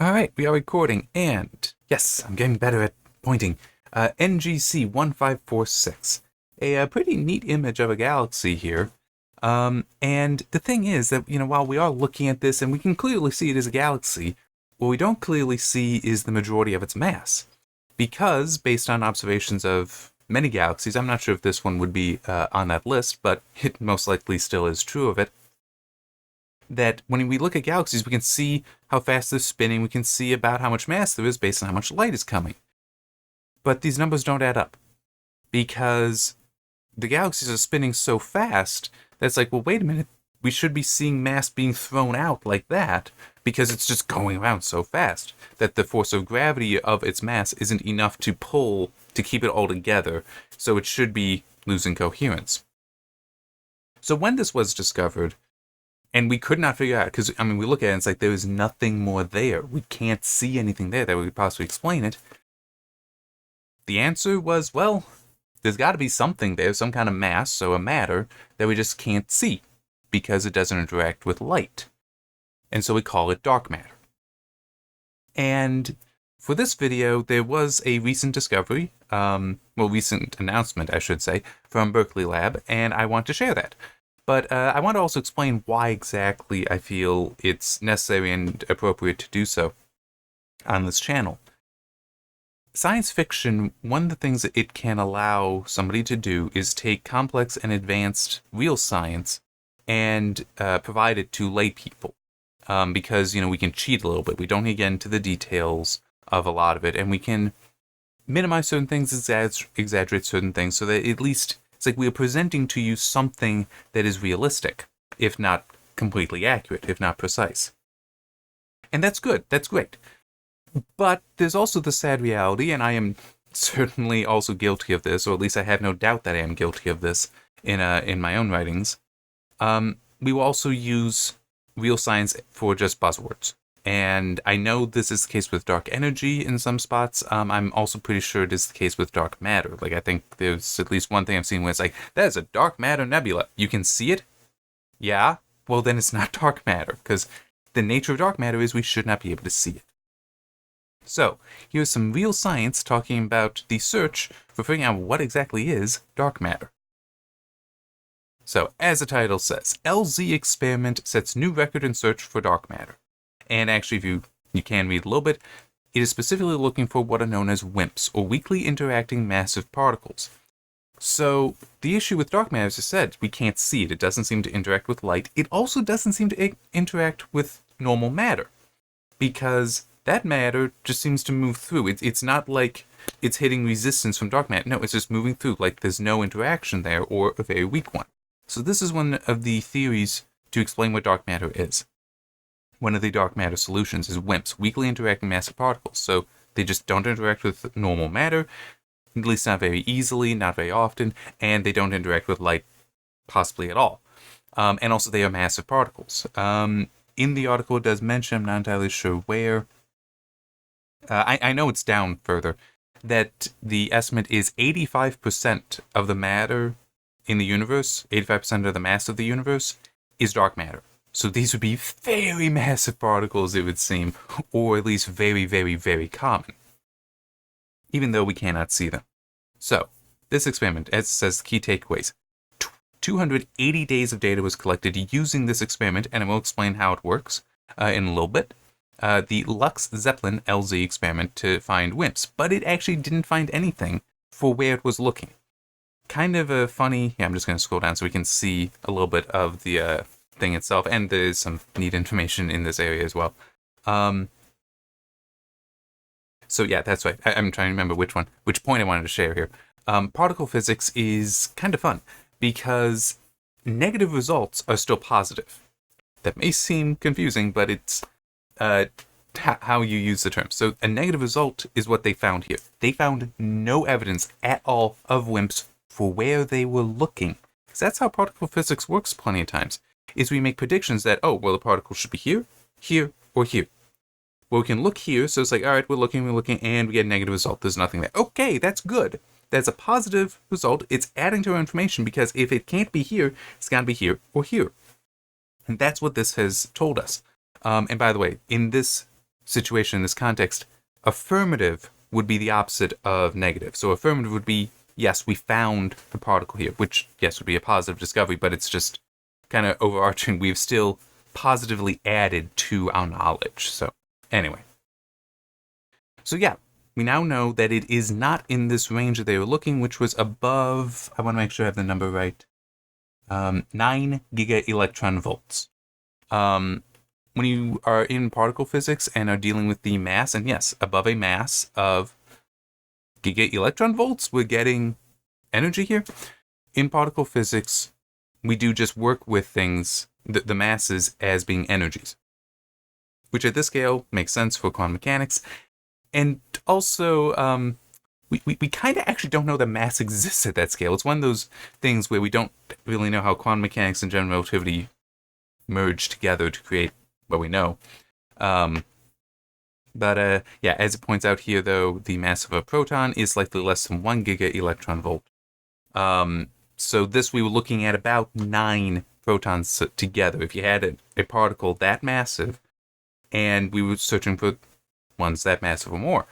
Alright, we are recording, and yes, I'm getting better at pointing. NGC 1546. A pretty neat image of a galaxy here. And the thing is that, while we are looking at this and we can clearly see it as a galaxy, what we don't clearly see is the majority of its mass. Because, based on observations of many galaxies, I'm not sure if this one would be on that list, but it most likely still is true of it, that when we look at galaxies, we can see how fast they're spinning, we can see about how much mass there is based on how much light is coming. But these numbers don't add up, because the galaxies are spinning so fast that it's like, well, wait a minute, we should be seeing mass being thrown out like that, because it's just going around so fast that the force of gravity of its mass isn't enough to pull, to keep it all together, so it should be losing coherence. So when this was discovered, and we could not figure out, because, we look at it and it's like there is nothing more there. We can't see anything there that would possibly explain it. The answer was, well, there's got to be something there, some kind of mass, so a matter, that we just can't see, because it doesn't interact with light. And so we call it dark matter. And for this video, there was a recent discovery, recent announcement, I should say, from Berkeley Lab, and I want to share that. But I want to also explain why exactly I feel it's necessary and appropriate to do so on this channel. Science fiction, one of the things that it can allow somebody to do is take complex and advanced real science and provide it to lay people. Because, we can cheat a little bit. We don't get into the details of a lot of it, and we can minimize certain things, exaggerate certain things, so that at least it's like we are presenting to you something that is realistic, if not completely accurate, if not precise. And that's good. That's great. But there's also the sad reality, and I am certainly also guilty of this, or at least I have no doubt that I am guilty of this in my own writings. We will also use real science for just buzzwords. And I know this is the case with dark energy in some spots. I'm also pretty sure it is the case with dark matter. Like, I think there's at least one thing I've seen where it's like, that is a dark matter nebula. You can see it? Yeah? Well, then it's not dark matter, because the nature of dark matter is we should not be able to see it. So, here's some real science talking about the search for figuring out what exactly is dark matter. So, as the title says, LZ experiment sets new record in search for dark matter. And actually, if you can read a little bit, it is specifically looking for what are known as WIMPs, or weakly interacting massive particles. So, the issue with dark matter, as I said, we can't see it. It doesn't seem to interact with light. It also doesn't seem to interact with normal matter, because that matter just seems to move through. It's not like it's hitting resistance from dark matter. No, it's just moving through, like there's no interaction there, or a very weak one. So this is one of the theories to explain what dark matter is. One of the dark matter solutions is WIMPs, weakly interacting massive particles. So they just don't interact with normal matter, at least not very easily, not very often, and they don't interact with light possibly at all. And also they are massive particles. In the article it does mention, I'm not entirely sure where, I know it's down further, that the estimate is 85% of the matter in the universe, 85% of the mass of the universe, is dark matter. So these would be very massive particles, it would seem, or at least very, very, very common, even though we cannot see them. So, this experiment, as it says, key takeaways. 280 days of data was collected using this experiment, and I will explain how it works in a little bit. The Lux-Zeppelin LZ experiment to find WIMPs, but it actually didn't find anything for where it was looking. Kind of a funny, I'm just going to scroll down so we can see a little bit of the thing itself, and there's some neat information in this area as well. So yeah, that's right. I'm trying to remember which point I wanted to share here. Particle physics is kind of fun, because negative results are still positive. That may seem confusing, but it's how you use the term. So a negative result is what they found here. They found no evidence at all of WIMPs for where they were looking. Because that's how particle physics works plenty of times, is we make predictions that, oh, well, the particle should be here, here, or here. Well, we can look here, so it's like, all right, we're looking, and we get a negative result. There's nothing there. Okay, that's good. That's a positive result. It's adding to our information, because if it can't be here, it's got to be here or here. And that's what this has told us. And by the way, in this situation, in this context, affirmative would be the opposite of negative. So affirmative would be, yes, we found the particle here, which, yes, would be a positive discovery, but it's just kind of overarching. We've still positively added to our knowledge. So anyway. So yeah, we now know that it is not in this range that they were looking, which was above, I want to make sure I have the number right, 9 giga-electron volts. When you are in particle physics and are dealing with the mass, and yes, above a mass of giga-electron volts, we're getting energy here. In particle physics, we do just work with things, the masses, as being energies, which at this scale makes sense for quantum mechanics. And also, we kind of actually don't know that mass exists at that scale. It's one of those things where we don't really know how quantum mechanics and general relativity merge together to create what we know. But yeah, as it points out here, though, the mass of a proton is slightly less than 1 giga-electron volt. So this, we were looking at about 9 protons together. If you had a particle that massive, and we were searching for ones that massive or more.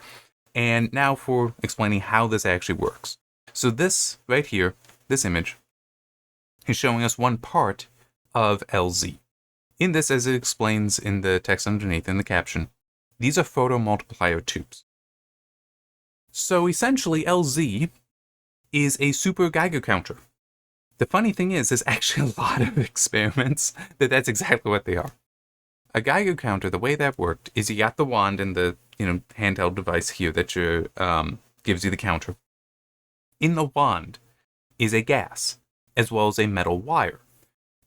And now for explaining how this actually works. So this right here, this image, is showing us one part of LZ. In this, as it explains in the text underneath in the caption, these are photomultiplier tubes. So essentially, LZ is a super Geiger counter. The funny thing is, there's actually a lot of experiments that's exactly what they are. A Geiger counter, the way that worked is you got the wand and the handheld device here that gives you the counter. In the wand is a gas, as well as a metal wire.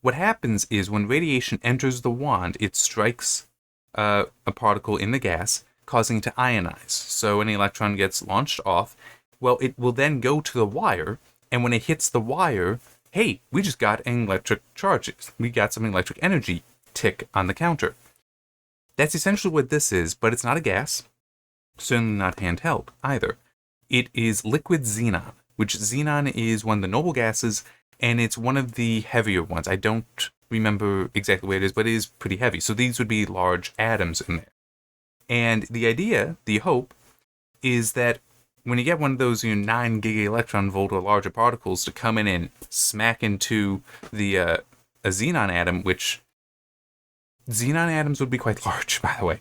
What happens is when radiation enters the wand, it strikes a particle in the gas, causing it to ionize. So an electron gets launched off. Well, it will then go to the wire, and when it hits the wire, hey, we just got an electric charge. We got some electric energy tick on the counter. That's essentially what this is, but it's not a gas. Certainly not handheld either. It is liquid xenon, which xenon is one of the noble gases, and it's one of the heavier ones. I don't remember exactly what it is, but it is pretty heavy. So these would be large atoms in there. And the idea, the hope, is that when you get one of those 9 giga-electron volt or larger particles to come in and smack into a xenon atom, which xenon atoms would be quite large, by the way.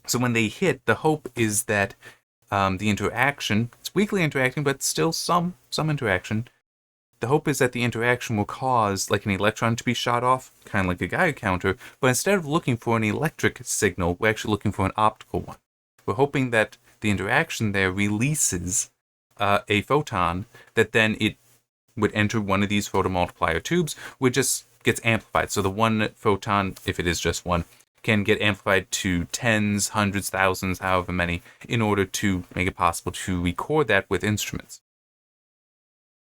So when they hit, the hope is that the interaction, it's weakly interacting, but still some interaction. The hope is that the interaction will cause like an electron to be shot off, kind of like a Geiger counter, but instead of looking for an electric signal, we're actually looking for an optical one. We're hoping that the interaction there releases a photon that then it would enter one of these photomultiplier tubes, which just gets amplified. So the one photon, if it is just one, can get amplified to tens, hundreds, thousands, however many, in order to make it possible to record that with instruments.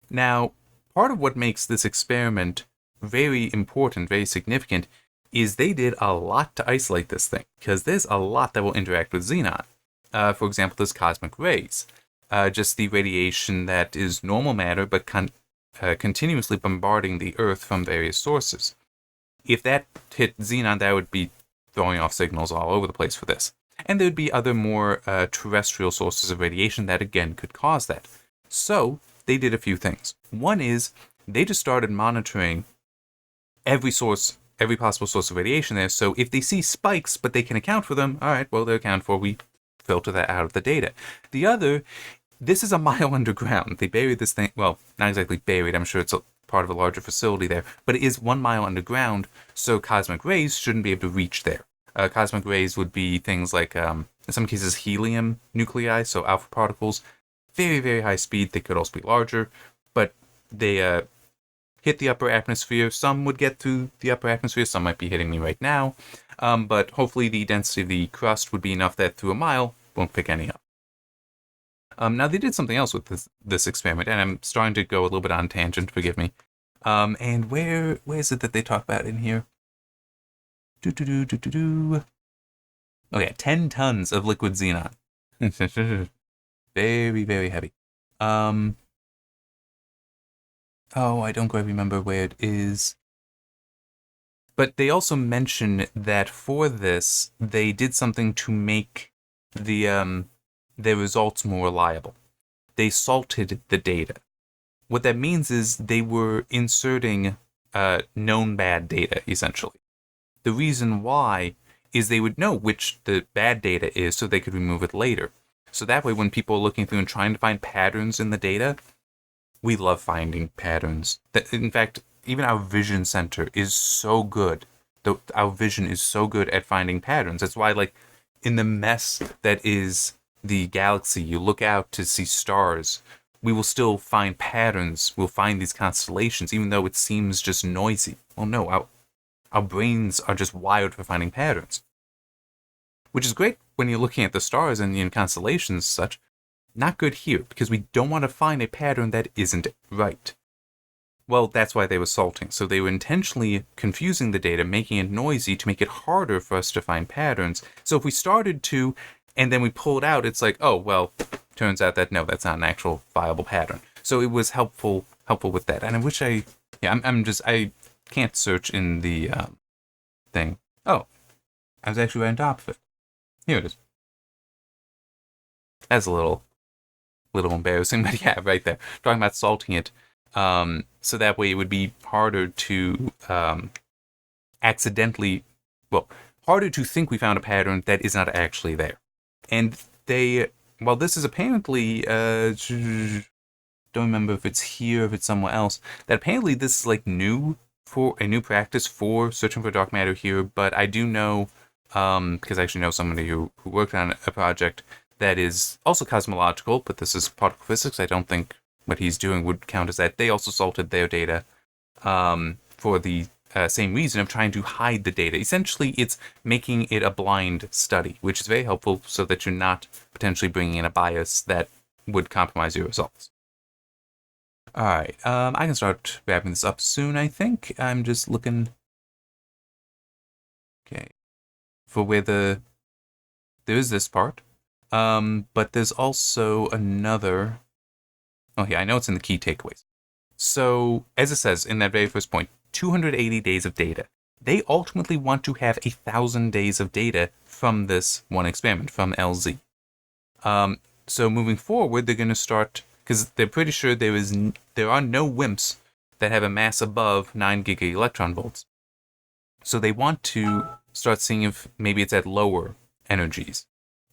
Now, part of what makes this experiment very important, very significant, is they did a lot to isolate this thing, because there's a lot that will interact with xenon. For example, there's cosmic rays, just the radiation that is normal matter, but continuously bombarding the Earth from various sources. If that hit xenon, that would be throwing off signals all over the place for this. And there would be other more terrestrial sources of radiation that, again, could cause that. So they did a few things. One is they just started monitoring every possible source of radiation there. So if they see spikes, but they can account for them, all right, well, they're accounted for. We filter that out of the data. The other, this is a mile underground. They buried this thing, well, not exactly buried. I'm sure it's a part of a larger facility there, but it is 1 mile underground, so cosmic rays shouldn't be able to reach there. Cosmic rays would be things like, in some cases, helium nuclei, so alpha particles, very, very high speed. They could also be larger, but they hit the upper atmosphere. Some would get through the upper atmosphere. Some might be hitting me right now, but hopefully the density of the crust would be enough that through a mile, won't pick any up. Now, they did something else with this experiment, and I'm starting to go a little bit on tangent, forgive me. And where is it that they talk about in here? Oh yeah, 10 tons of liquid xenon. Very, very heavy. Oh, I don't quite remember where it is. But they also mention that for this, they did something to make their results more reliable. They salted the data. What that means is they were inserting known bad data, essentially. The reason why is they would know which the bad data is so they could remove it later. So that way, when people are looking through and trying to find patterns in the data, we love finding patterns. In fact, even our vision center is so good. Our vision is so good at finding patterns. That's why, like, in the mess that is the galaxy, you look out to see stars, we will still find patterns. We'll find these constellations, even though it seems just noisy. Well, no, our brains are just wired for finding patterns. Which is great when you're looking at the stars and constellations and such. Not good here, because we don't want to find a pattern that isn't right. Well, that's why they were salting. So they were intentionally confusing the data, making it noisy to make it harder for us to find patterns. So if we started to, and then we pull it out, it's like, oh, well, turns out that no, that's not an actual viable pattern. So it was helpful with that. And I wish I can't search in the thing. Oh, I was actually right on top of it. Here it is. That's a little embarrassing, but yeah, right there. Talking about salting it. So that way it would be harder to harder to think we found a pattern that is not actually there. And this is apparently, don't remember if it's here, if it's somewhere else, that apparently this is like new practice for searching for dark matter here, but I do know, because I actually know somebody who worked on a project that is also cosmological, but this is particle physics. I don't think what he's doing would count as that. They also salted their data for the same reason of trying to hide the data. Essentially, it's making it a blind study, which is very helpful so that you're not potentially bringing in a bias that would compromise your results. All right, I can start wrapping this up soon, I think. I'm just looking... Okay. For where there is this part. But there's also another... Oh, yeah, I know it's in the key takeaways. So, as it says in that very first point, 280 days of data. They ultimately want to have 1,000 days of data from this one experiment, from LZ. So moving forward, they're going to start, because they're pretty sure there are no WIMPs that have a mass above 9 giga-electron volts. So they want to start seeing if maybe it's at lower energies.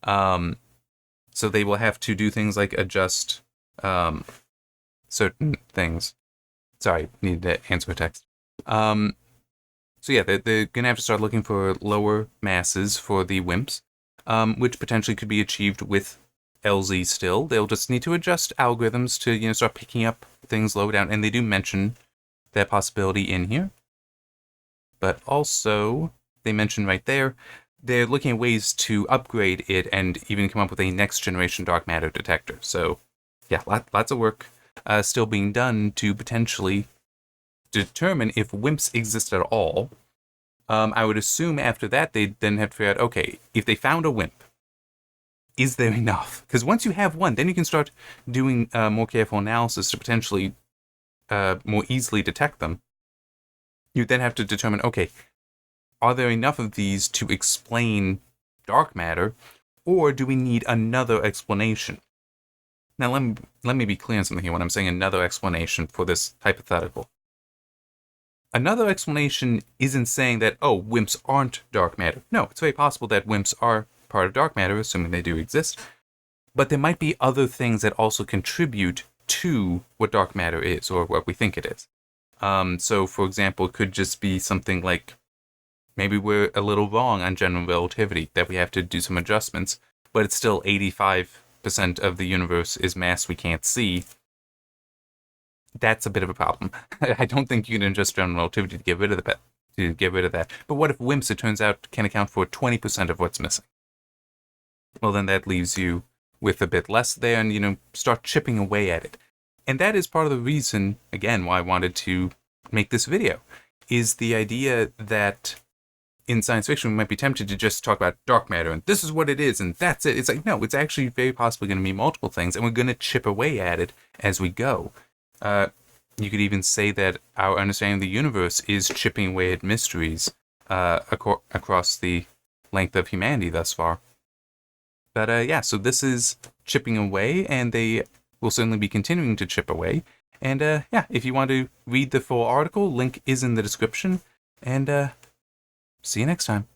So they will have to do things like adjust certain things. Sorry, needed to answer a text. So yeah, they're going to have to start looking for lower masses for the WIMPs, which potentially could be achieved with LZ still. They'll just need to adjust algorithms to start picking up things low down, and they do mention that possibility in here. But also, they mention right there, they're looking at ways to upgrade it and even come up with a next generation dark matter detector. So yeah, lots of work still being done to potentially determine if WIMPs exist at all. I would assume after that they'd then have to figure out, okay, if they found a WIMP, is there enough? Because once you have one, then you can start doing more careful analysis to potentially more easily detect them. You then have to determine, okay, are there enough of these to explain dark matter, or do we need another explanation? Now, let me be clear on something here when I'm saying another explanation for this hypothetical. Another explanation isn't saying that, oh, WIMPs aren't dark matter. No, it's very possible that WIMPs are part of dark matter, assuming they do exist. But there might be other things that also contribute to what dark matter is, or what we think it is. So, for example, it could just be something like, maybe we're a little wrong on general relativity, that we have to do some adjustments, but it's still 85% of the universe is mass we can't see. That's a bit of a problem. I don't think you can adjust general relativity to get rid of that. But what if WIMPs, it turns out, can account for 20% of what's missing? Well, then that leaves you with a bit less there, and start chipping away at it. And that is part of the reason, again, why I wanted to make this video, is the idea that in science fiction we might be tempted to just talk about dark matter and this is what it is and that's it. It's like, no, it's actually very possibly going to be multiple things, and we're going to chip away at it as we go. You could even say that our understanding of the universe is chipping away at mysteries across the length of humanity thus far. But yeah, so this is chipping away, and they will certainly be continuing to chip away. And yeah, if you want to read the full article, link is in the description. And see you next time.